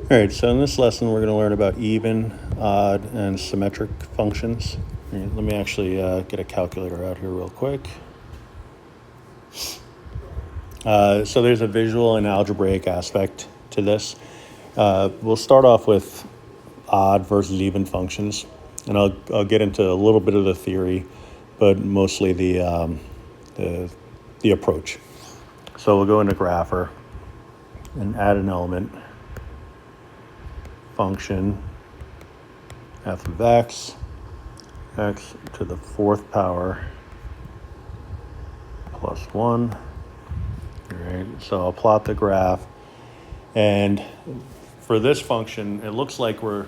All right, so in this lesson, we're going to learn about even, odd, and symmetric functions. All right, let me actually get a calculator out here real quick. So there's a visual and algebraic aspect to this. We'll start off with odd versus even functions, and I'll get into a little bit of the theory, but mostly the approach. So we'll go into grapher and add an element. Function f of x to the fourth power plus 1. All right, so I'll plot the graph, and for this function, it looks like we're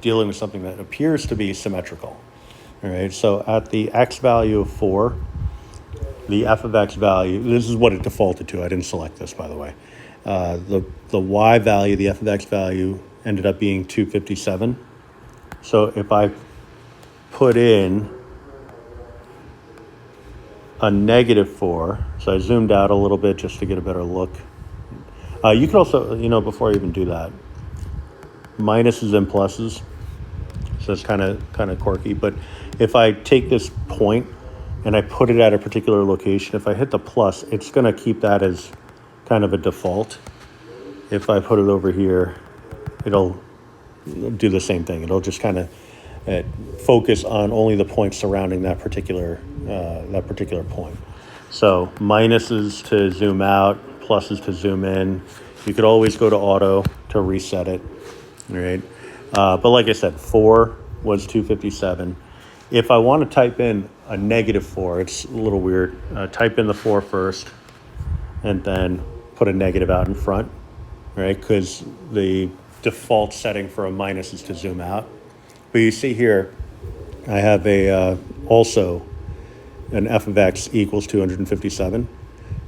dealing with something that appears to be symmetrical. All right, so at the x value of 4, the f of x value, this is what it defaulted to. I didn't select this, by the way. The y value, the f of x value, ended up being 257. So if I put in a -4, so I zoomed out a little bit just to get a better look. You could also, before I even do that, minuses and pluses, so it's kind of quirky. But if I take this point and I put it at a particular location, if I hit the plus, it's going to keep that as kind of a default. If I put it over here, it'll do the same thing. It'll just kind of focus on only the points surrounding that particular point. So minuses to zoom out, pluses to zoom in. You could always go to auto to reset it, all right? But like I said, 4 was 257. If I want to type in a -4, it's a little weird. Type in the 4 first, and then put a negative out in front, right? Because the default setting for a minus is to zoom out. But you see here, I have also an f of x equals 257.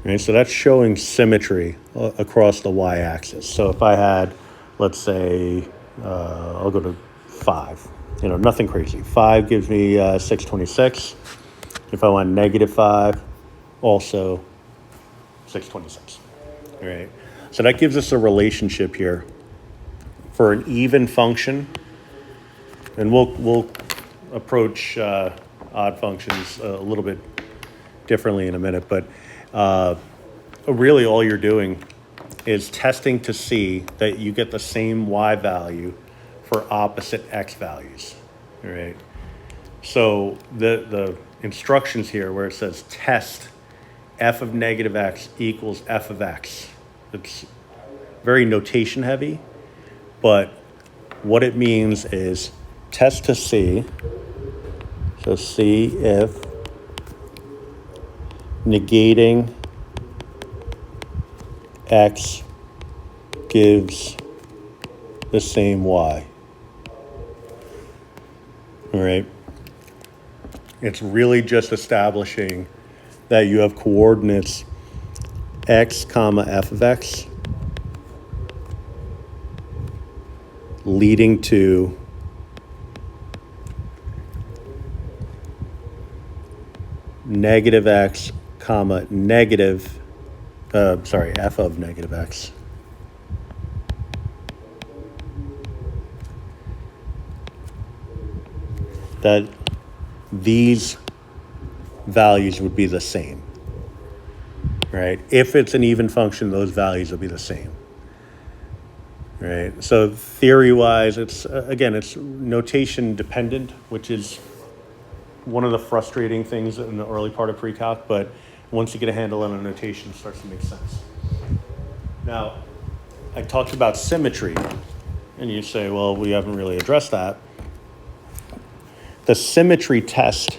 Right? So that's showing symmetry across the y-axis. So if I had, let's say, I'll go to 5. Nothing crazy. 5 gives me 626. If I want -5, also 626. All right. So that gives us a relationship here for an even function, and we'll approach odd functions a little bit differently in a minute, but really all you're doing is testing to see that you get the same y value for opposite x values, all right? So the instructions here where it says test f of -x equals f of x, it's very notation heavy, but what it means is test to see, so see if negating x gives the same y. All right. It's really just establishing that you have coordinates x comma f of x leading to -x comma f of -x. That these values would be the same, right? If it's an even function, those values will be the same, right? So theory-wise, it's notation dependent, which is one of the frustrating things in the early part of pre-calc, but once you get a handle on a notation, it starts to make sense. Now, I talked about symmetry, and you say, well, we haven't really addressed that. The symmetry test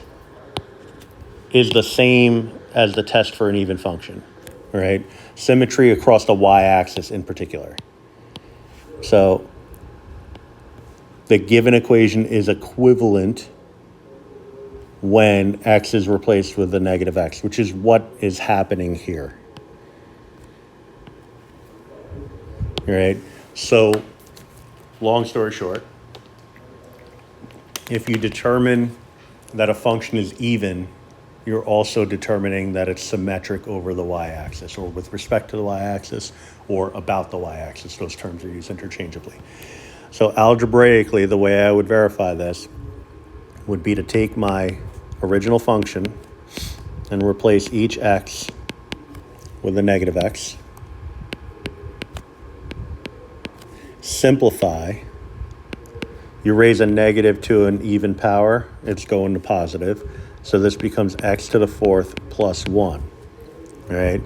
is the same as the test for an even function, right? Symmetry across the y-axis in particular. So the given equation is equivalent when x is replaced with the -x, which is what is happening here. All right? So, long story short, if you determine that a function is even you're also determining that it's symmetric over the y-axis, or with respect to the y-axis, or about the y-axis. Those terms are used interchangeably. So algebraically, the way I would verify this would be to take my original function and replace each x with a negative x. Simplify. You raise a negative to an even power, it's going to positive. So this becomes x to the fourth plus 1, all right?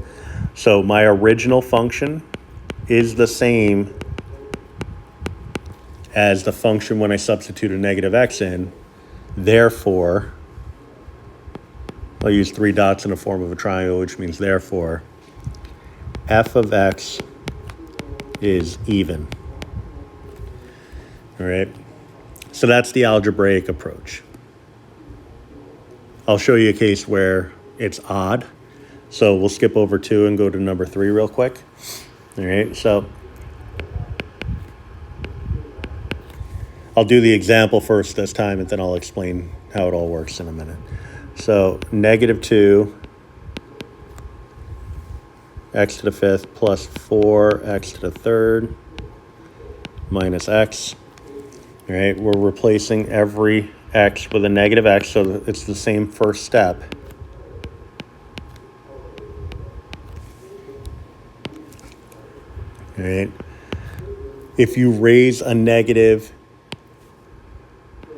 So my original function is the same as the function when I substitute a negative x in. Therefore, I'll use 3 dots in the form of a triangle, which means therefore, f of x is even, all right? So that's the algebraic approach. I'll show you a case where it's odd. So we'll skip over 2 and go to number 3 real quick. All right, so I'll do the example first this time, and then I'll explain how it all works in a minute. So negative 2 x to the fifth plus 4x to the third minus x. All right, we're replacing every x with a negative x, so it's the same first step. All right. If you raise a negative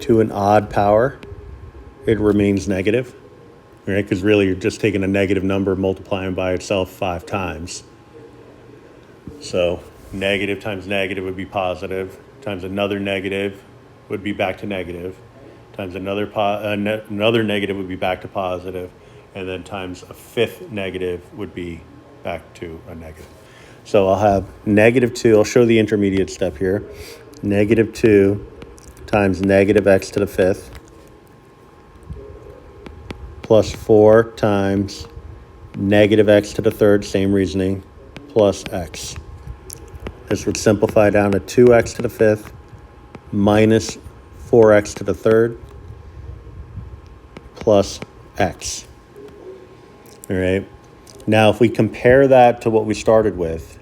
to an odd power, it remains negative, right? Because really you're just taking a negative number, multiplying by itself 5 times. So negative times negative would be positive, times another negative would be back to negative, times another negative would be back to positive, and then times a 5th negative would be back to a negative. So I'll have negative 2, I'll show the intermediate step here, negative 2 times negative x to the 5th plus 4 times negative x to the 3rd, same reasoning, plus x. This would simplify down to 2x to the 5th minus 4x to the 3rd plus x. All right. Now, if we compare that to what we started with,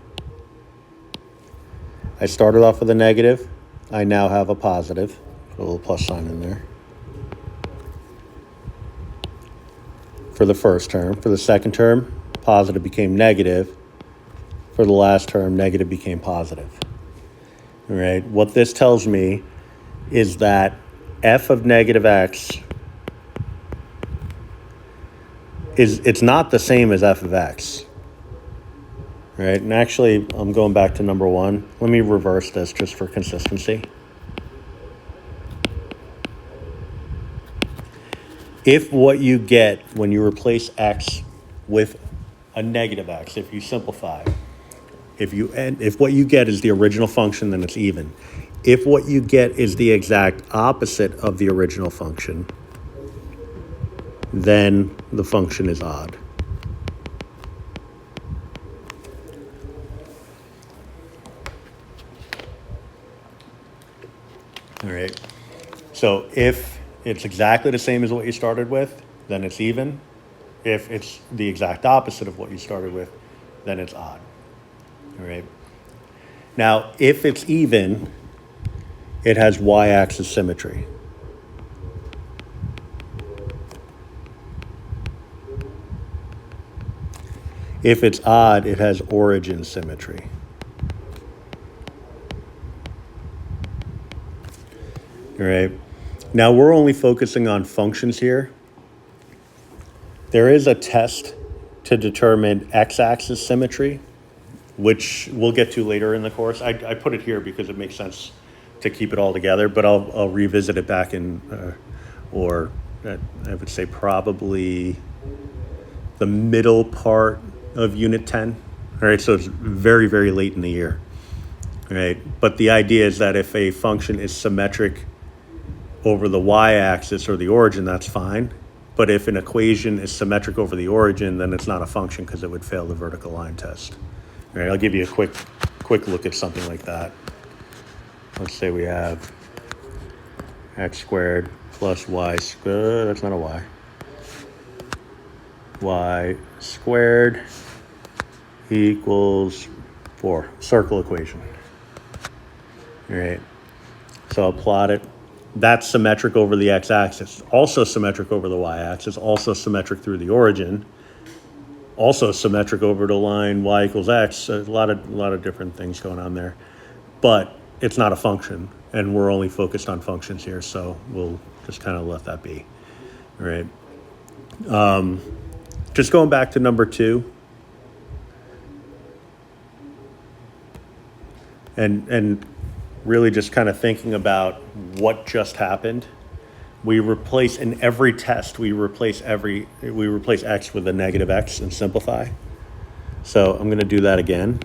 I started off with a negative. I now have a positive. Put a little plus sign in there. For the first term. For the second term, positive became negative. For the last term, negative became positive. All right. What this tells me is that f of negative x it's not the same as f of x, right? And actually, I'm going back to number 1. Let me reverse this just for consistency. If what you get when you replace x with a negative x, if you simplify, if what you get is the original function, then it's even. If what you get is the exact opposite of the original function, then the function is odd. All right. So if it's exactly the same as what you started with, then it's even. If it's the exact opposite of what you started with, then it's odd. All right. Now, if it's even, it has y-axis symmetry. If it's odd, it has origin symmetry. All right. Now we're only focusing on functions here. There is a test to determine x-axis symmetry, which we'll get to later in the course. I put it here because it makes sense to keep it all together, but I'll revisit it back in, I would say probably the middle part of Unit 10. All right, so it's very, very late in the year. All right, but the idea is that if a function is symmetric over the y-axis or the origin, that's fine. But if an equation is symmetric over the origin, then it's not a function because it would fail the vertical line test. All right, I'll give you a quick look at something like that. Let's say we have x squared plus y squared. That's not a y. y squared equals 4. Circle equation. All right. So I'll plot it. That's symmetric over the x-axis. Also symmetric over the y-axis. Also symmetric through the origin. Also symmetric over the line y equals x. A lot of different things going on there. But it's not a function, and we're only focused on functions here, so we'll just kind of let that be. All right. Just going back to number 2. And really just kind of thinking about what just happened. We replace in every test, we replace x with a negative x and simplify. So I'm going to do that again.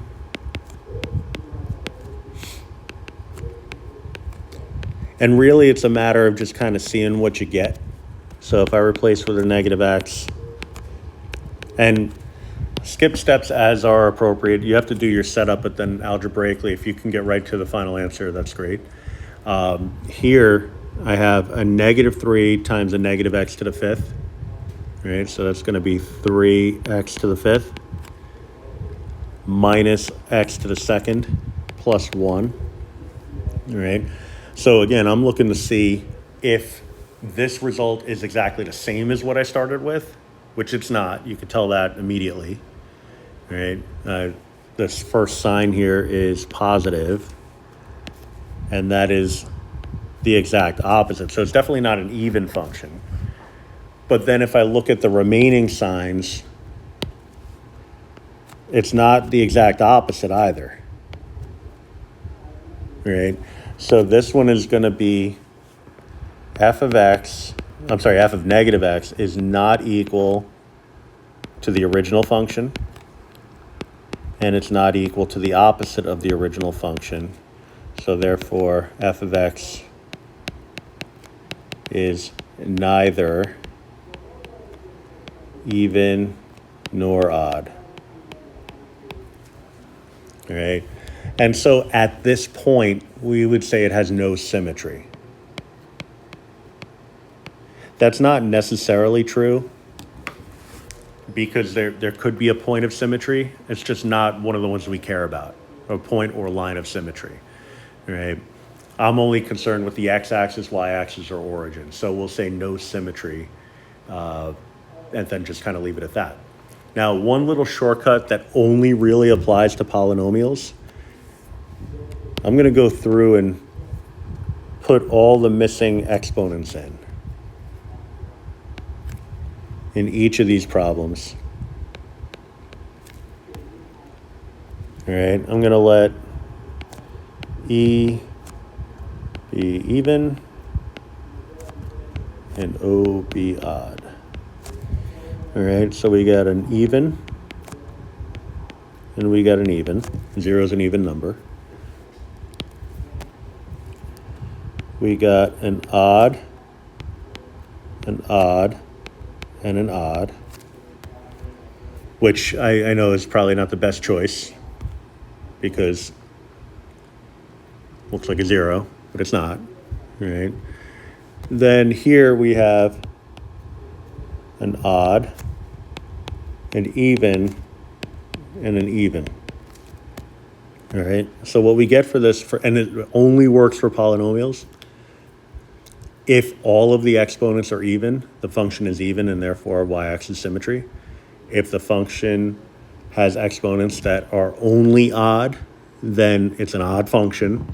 And really it's a matter of just kind of seeing what you get. So if I replace with a negative x, and skip steps as are appropriate. You have to do your setup, but then algebraically, if you can get right to the final answer, that's great. Here, I have a negative 3 times a negative x to the 5th. Right, so that's going to be 3x to the 5th minus x to the 2nd plus 1. All right, so again, I'm looking to see if this result is exactly the same as what I started with, which it's not. You can tell that immediately. Right, this first sign here is positive, and that is the exact opposite. So it's definitely not an even function. But then if I look at the remaining signs, it's not the exact opposite either. Right, so this one is going to be f of negative x is not equal to the original function, and it's not equal to the opposite of the original function. So therefore, f of x is neither even nor odd. All right? And so at this point, we would say it has no symmetry. That's not necessarily true, because there could be a point of symmetry. It's just not one of the ones we care about, a point or line of symmetry, right? I'm only concerned with the x-axis, y-axis, or origin. So we'll say no symmetry, and then just kind of leave it at that. Now, one little shortcut that only really applies to polynomials, I'm going to go through and put all the missing exponents in each of these problems. All right, I'm going to let E be even and O be odd. All right, so we got an even and we got an even. 0 is an even number. We got an odd, and an odd, which I know is probably not the best choice because it looks like a 0, but it's not, right? Then here we have an odd, an even, and an even. All right, so what we get for this, and it only works for polynomials, if all of the exponents are even, the function is even, and therefore y-axis symmetry. If the function has exponents that are only odd, then it's an odd function,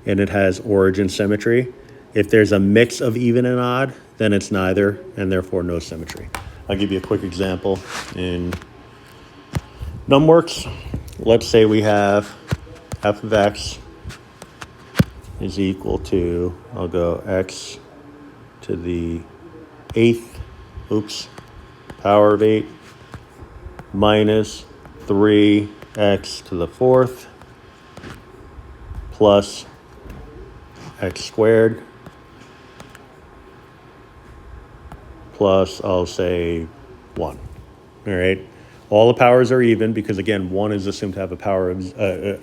and it has origin symmetry. If there's a mix of even and odd, then it's neither, and therefore no symmetry. I'll give you a quick example in NumWorks. Let's say we have f of x is equal to, I'll go x to the 8th, power of 8, minus 3x to the 4th, plus x squared, plus, I'll say 1. All right. All the powers are even because, again, 1 is assumed to have a power of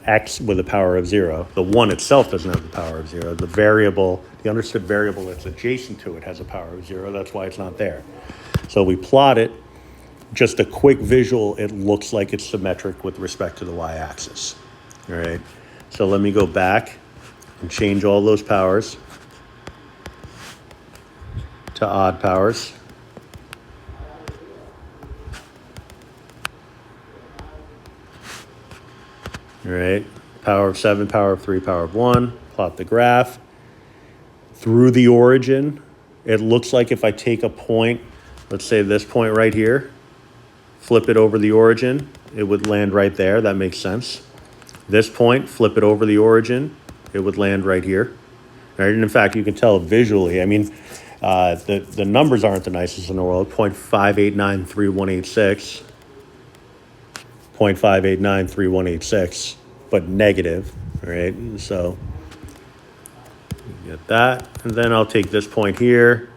x with a power of 0. The 1 itself doesn't have the power of 0. The variable, the understood variable that's adjacent to it has a power of 0. That's why it's not there. So we plot it. just a quick visual, it looks like it's symmetric with respect to the y-axis. All right, so let me go back and change all those powers to odd powers. All right, power of 7, power of 3, power of 1. Plot the graph. Through the origin, it looks like if I take a point, let's say this point right here, flip it over the origin, it would land right there. That makes sense. This point, flip it over the origin, it would land right here. All right, and in fact, you can tell visually. I mean, the numbers aren't the nicest in the world. 0.5893186, 0.5893186, but negative. All right, so get that, and then I'll take this point here.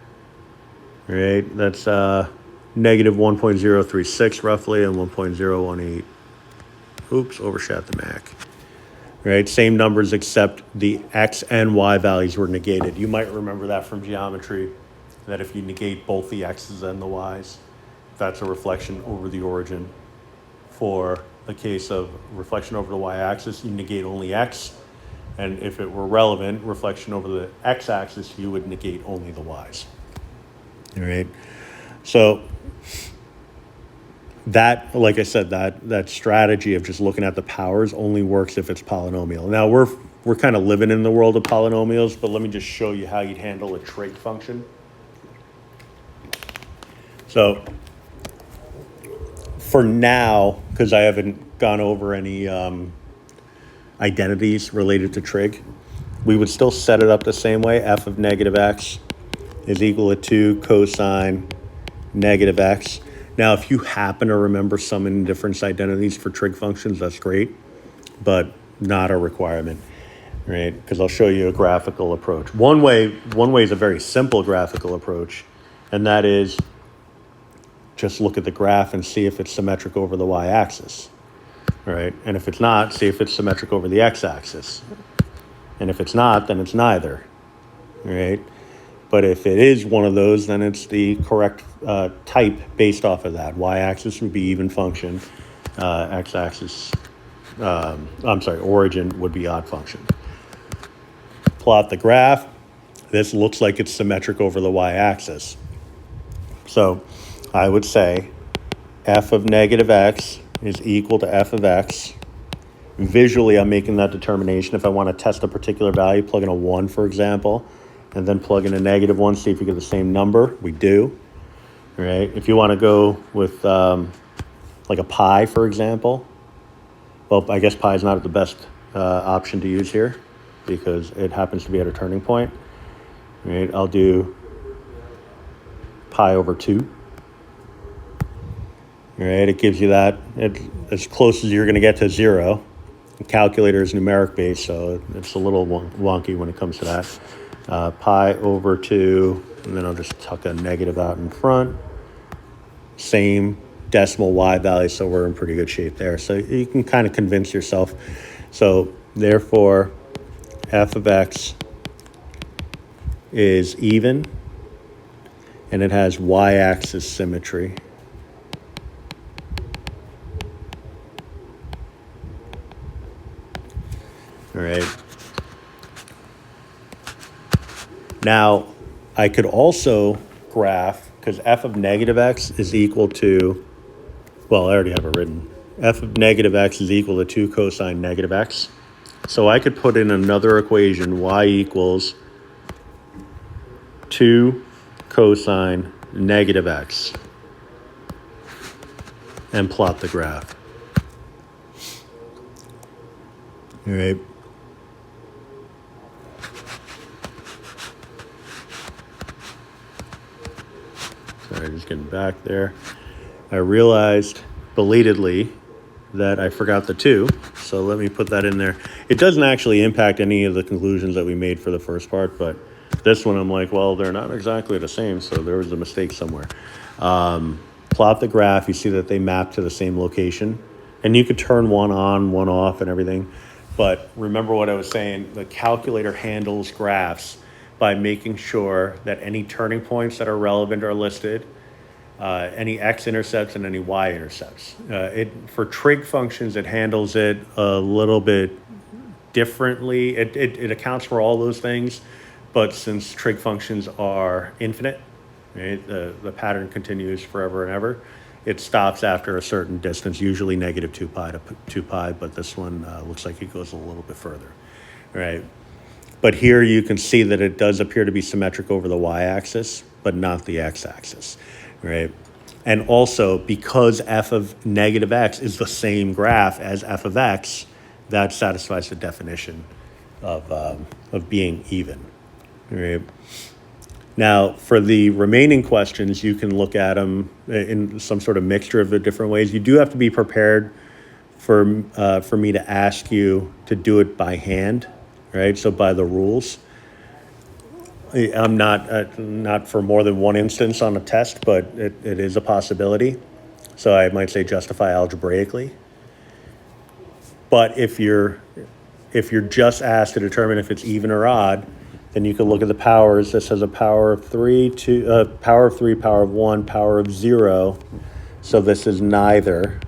All right, that's negative 1.036 roughly, and 1.018. Oops, overshot the Mac. All right, same numbers except the x and y values were negated. You might remember that from geometry, that if you negate both the x's and the y's, that's a reflection over the origin. For the case of reflection over the y-axis, you negate only x. And if it were relevant, reflection over the x-axis, you would negate only the y's. All right. So that, like I said, that strategy of just looking at the powers only works if it's polynomial. Now we're kind of living in the world of polynomials, but let me just show you how you'd handle a trig function. So for now, because I haven't gone over any identities related to trig, we would still set it up the same way. F of negative x is equal to 2 cosine negative x. Now, if you happen to remember some indifference identities for trig functions, that's great, but not a requirement, right? Because I'll show you a graphical approach. One way is a very simple graphical approach, and that is just look at the graph and see if it's symmetric over the y-axis. All right, and if it's not, see if it's symmetric over the x-axis. And if it's not, then it's neither. All right, but if it is one of those, then it's the correct type based off of that. Y-axis would be even function. X-axis, origin would be odd function. Plot the graph. This looks like it's symmetric over the y-axis. So I would say f of negative x is equal to f of x. Visually, I'm making that determination. If I want to test a particular value, plug in a 1, for example, and then plug in a negative 1, see if you get the same number. We do. All right. If you want to go with like a pi, for example, well, I guess pi is not the best option to use here because it happens to be at a turning point. All right. I'll do pi over 2. All right, it gives you that as close as you're going to get to 0. The calculator is numeric based, so it's a little wonky when it comes to that. Pi over 2, and then I'll just tuck a negative out in front. Same decimal y value, so we're in pretty good shape there. So you can kind of convince yourself. So therefore, f of x is even, and it has y-axis symmetry. All right. Now, I could also graph, because f of negative x is equal to, well, I already have it written. F of negative x is equal to 2 cosine negative x. So I could put in another equation, y equals 2 cosine negative x, and plot the graph. All right. Sorry, just getting back there. I realized belatedly that I forgot the 2, so let me put that in there. It doesn't actually impact any of the conclusions that we made for the first part, but this one I'm like, well, they're not exactly the same, so there was a mistake somewhere. Plot the graph, you see that they map to the same location, and you could turn one on, one off, and everything. But remember what I was saying, the calculator handles graphs by making sure that any turning points that are relevant are listed, any x-intercepts and any y-intercepts. For trig functions, it handles it a little bit differently. It accounts for all those things, but since trig functions are infinite, right, the pattern continues forever and ever, it stops after a certain distance, usually negative 2 pi to 2 pi, but this one looks like it goes a little bit further, right? But here you can see that it does appear to be symmetric over the y-axis, but not the x-axis, right? And also, because f of negative x is the same graph as f of x, that satisfies the definition of being even, right? Now, for the remaining questions, you can look at them in some sort of mixture of the different ways. You do have to be prepared for me to ask you to do it by hand, right? So by the rules. I'm not for more than one instance on a test, but it is a possibility. So I might say justify algebraically. But if you're just asked to determine if it's even or odd, then you can look at the powers. This has a power of 3, power of 3, power of 1, power of 0. So this is neither.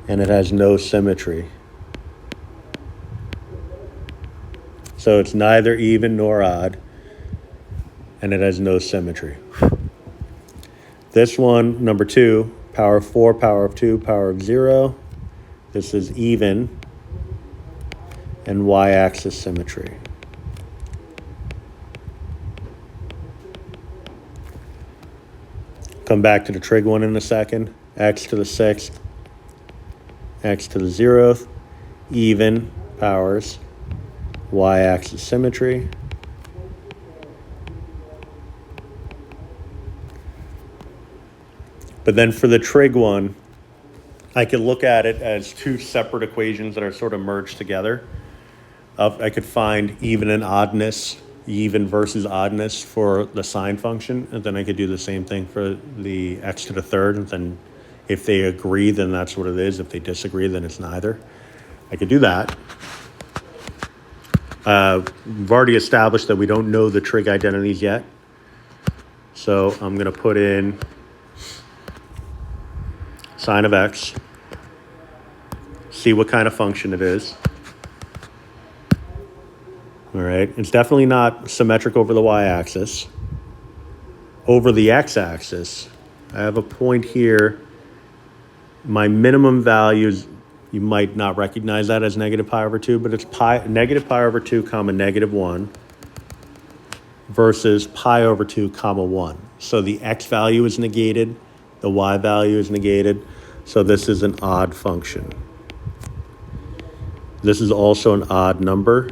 And it has no symmetry. So it's neither even nor odd, and it has no symmetry. This one, number 2, power of 4, power of 2, power of 0. This is even, and y-axis symmetry. Come back to the trig one in a second. X to the 6th, x to the 0th, even powers. Y-axis symmetry. But then for the trig one, I could look at it as 2 separate equations that are sort of merged together. I could find even and oddness, even versus oddness for the sine function, and then I could do the same thing for the x to the 3rd, and then if they agree, then that's what it is. If they disagree, then it's neither. I could do that. We've already established that we don't know the trig identities yet. So I'm going to put in sine of x, see what kind of function it is. All right, it's definitely not symmetric over the y-axis. Over the x-axis, I have a point here. My minimum values, you might not recognize that as negative pi over 2, but it's negative pi over 2 comma negative 1 versus pi over 2 comma 1. So the x value is negated, the y value is negated, so this is an odd function. This is also an odd number.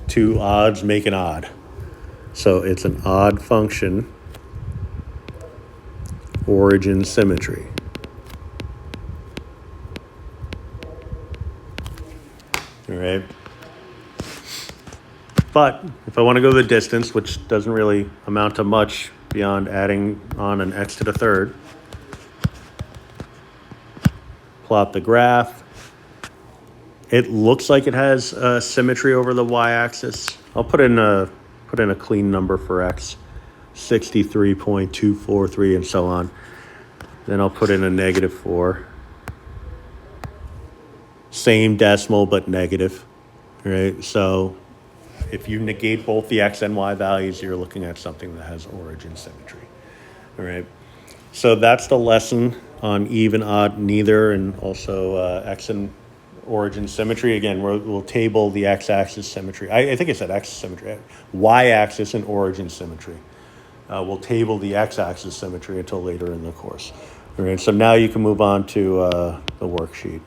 2 odds make an odd. So it's an odd function, origin symmetry. All right. But if I want to go the distance, which doesn't really amount to much beyond adding on an x to the 3rd, plot the graph. It looks like it has symmetry over the y-axis. I'll put in a clean number for x, 63.243 and so on. Then I'll put in a negative 4. Same decimal, but negative, right? So if you negate both the x and y values, you're looking at something that has origin symmetry, all right? So that's the lesson on even, odd, neither, and also x and origin symmetry. Again, we'll table the x-axis symmetry. I think it said x symmetry, y-axis and origin symmetry. We'll table the x-axis symmetry until later in the course. All right, so now you can move on to the worksheet.